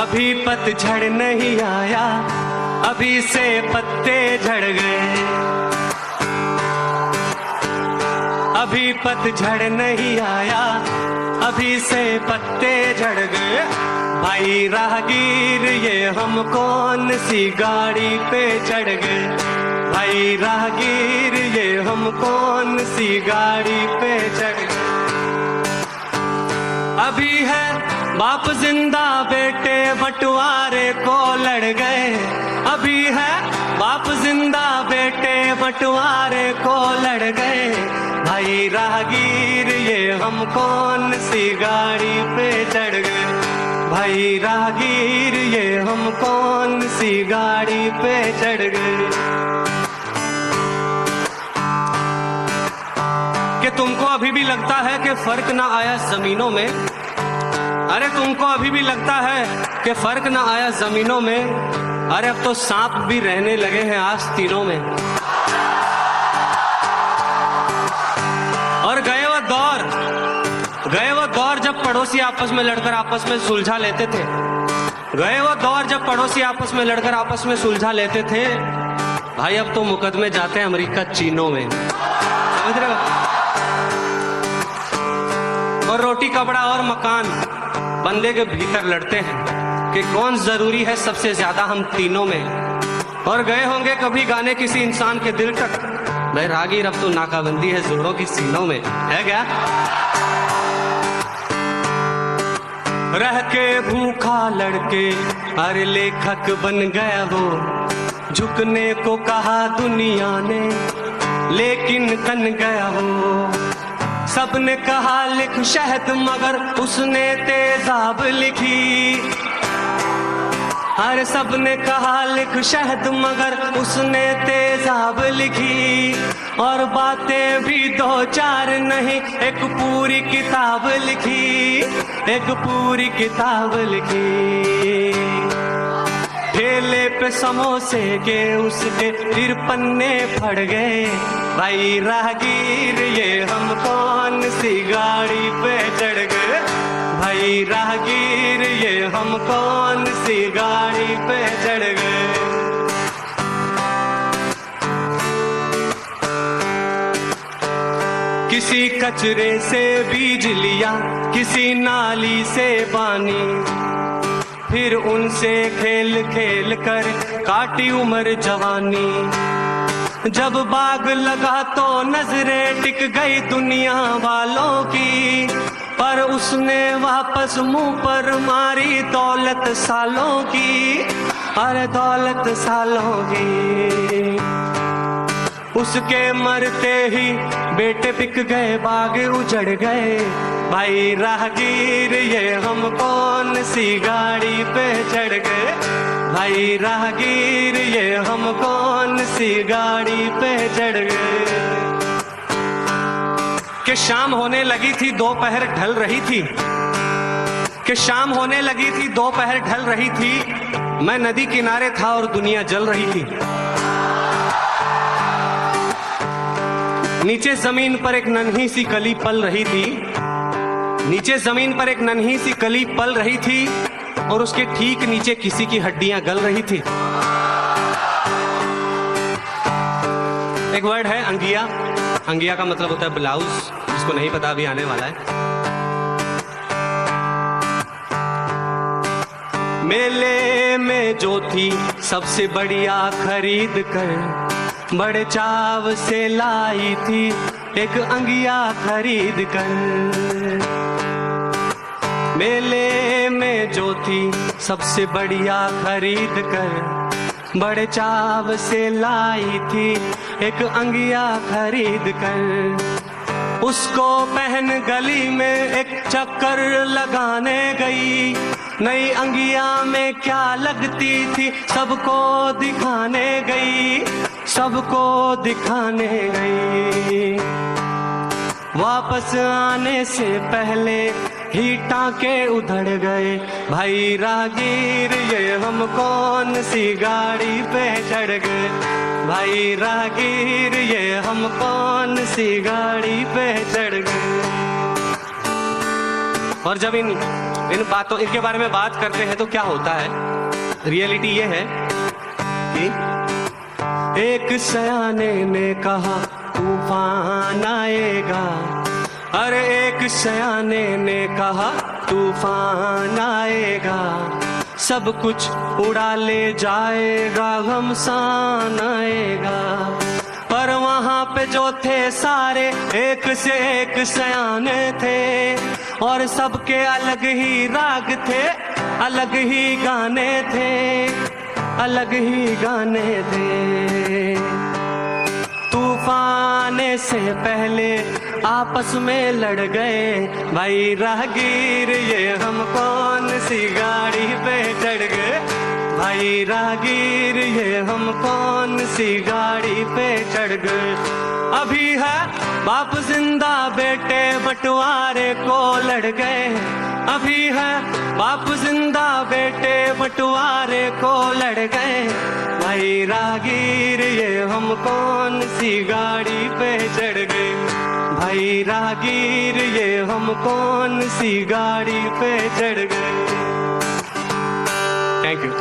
अभी पतझड़ नहीं आया, अभी से पत्ते झड़ गए। अभी पतझड़ नहीं आया, अभी से पत्ते झड़ गए। भाई राहगीर ये हम कौन सी गाड़ी पे चढ़ गए। भाई राहगीर ये हम कौन सी गाड़ी पे चढ़ गए। अभी है बाप जिंदा, बेटे बंटवारे को लड़ गए। अभी है बाप जिंदा, बेटे बंटवारे को लड़ गए। भाई राहगीर ये हम कौन सी गाड़ी पे चढ़ गए। भाई राहगीर ये हम कौन सी गाड़ी पे चढ़ गए। कि तुमको अभी भी लगता है कि फर्क ना आया जमीनों में। अरे तुमको अभी भी लगता है कि फर्क ना आया जमीनों में। अरे अब तो सांप भी रहने लगे हैं आस्तीनों में। और गए वो दौर जब पड़ोसी आपस में लड़कर आपस में सुलझा लेते थे। गए वो दौर जब पड़ोसी आपस में लड़कर आपस में सुलझा लेते थे। भाई अब तो मुकदमे जाते हैं अमेरिका चीनों में, समझ रहे हो। और रोटी कपड़ा और मकान बंदे के भीतर लड़ते हैं कि कौन जरूरी है सबसे ज्यादा हम तीनों में। और गए होंगे कभी गाने किसी इंसान के दिल तक, भाई राहगीर अब तो नाकाबंदी है जोरों की सीनों में, है क्या। रह के भूखा लड़के अरे लेखक बन गया वो। झुकने को कहा दुनिया ने लेकिन तन गया वो। सबने कहा लिख शहद मगर उसने तेजाब लिखी। हर सबने कहा लिख शहद मगर उसने तेजाब लिखी। और बातें भी दो चार नहीं एक पूरी किताब लिखी। एक पूरी किताब लिखी। ठेले पे समोसे के उसके फिर पन्ने फट गए। भाई राहगीर ये हम कौन सी गाड़ी पे चढ़ गए। भाई राहगीर ये हम कौन सी गाड़ी पे चढ़ गए। किसी कचरे से बीज लिया, किसी नाली से पानी। फिर उनसे खेल खेल कर काटी उम्र जवानी। जब बाग लगा तो नजरें टिक गई दुनिया वालों की। पर उसने वापस मुंह पर मारी दौलत सालों की। अरे दौलत सालों की। उसके मरते ही बेटे बिक गए, बाग उजड़ गए। भाई राहगीर ये हम कौन सी गाड़ी पे चढ़ गए। भाई राहगीर ये हम कौन सी गाड़ी पे चढ़ गए। कि शाम होने लगी थी दोपहर ढल रही थी। कि शाम होने लगी थी दोपहर ढल रही थी। मैं नदी किनारे था और दुनिया जल रही थी। नीचे जमीन पर एक नन्ही सी कली पल रही थी। नीचे जमीन पर एक नन्ही सी कली पल रही थी और उसके ठीक नीचे किसी की हड्डियां गल रही थी। एक वर्ड है अंगिया। अंगिया का मतलब होता है ब्लाउज, जिसको नहीं पता अभी आने वाला है। मेले में जो थी सबसे बढ़िया खरीद कर, बड़े चाव से लाई थी एक अंगिया खरीद कर। मेले में जो थी सबसे बढ़िया खरीद कर, बड़े चाव से लाई थी एक अंगिया खरीद कर। उसको पहन गली में एक चक्कर लगाने गई। नई अंगिया में क्या लगती थी सबको दिखाने गई। सबको दिखाने गई। वापस आने से पहले ही टांके उधड़ गए। भाई राहगीर ये हम कौन सी गाड़ी पे चढ़ गए। भाई राहगीर ये हम कौन सी गाड़ी पे चढ़ गए। और जब इन बातों इनके बारे में बात करते हैं तो क्या होता है, रियलिटी ये है कि एक सयाने ने कहा तूफान आएगा, अरे एक सयाने ने कहा तूफान आएगा, सब कुछ उड़ा ले जाएगा, घमसान आएगा। पर वहां पे जो थे सारे एक से एक सयाने थे, और सबके अलग ही राग थे, अलग ही गाने थे, अलग ही गाने थे। तूफान से पहले आपस में लड़ गए, भाई राहगीर ये हम कौन सी गाड़ी पे चढ़ गए, भाई राहगीर ये हम कौन सी गाड़ी पे चढ़ गए। अभी है बाप जिंदा बेटे बंटवारे को लड़ गए, अभी है बाप जिंदा बेटे बंटवारे को लड़ गए, भाई राहगीर ये हम कौन सी गाड़ी पे चढ़ गए, भाई राहगीर ये हम कौन सी गाड़ी पे चढ़ गए। Thank you.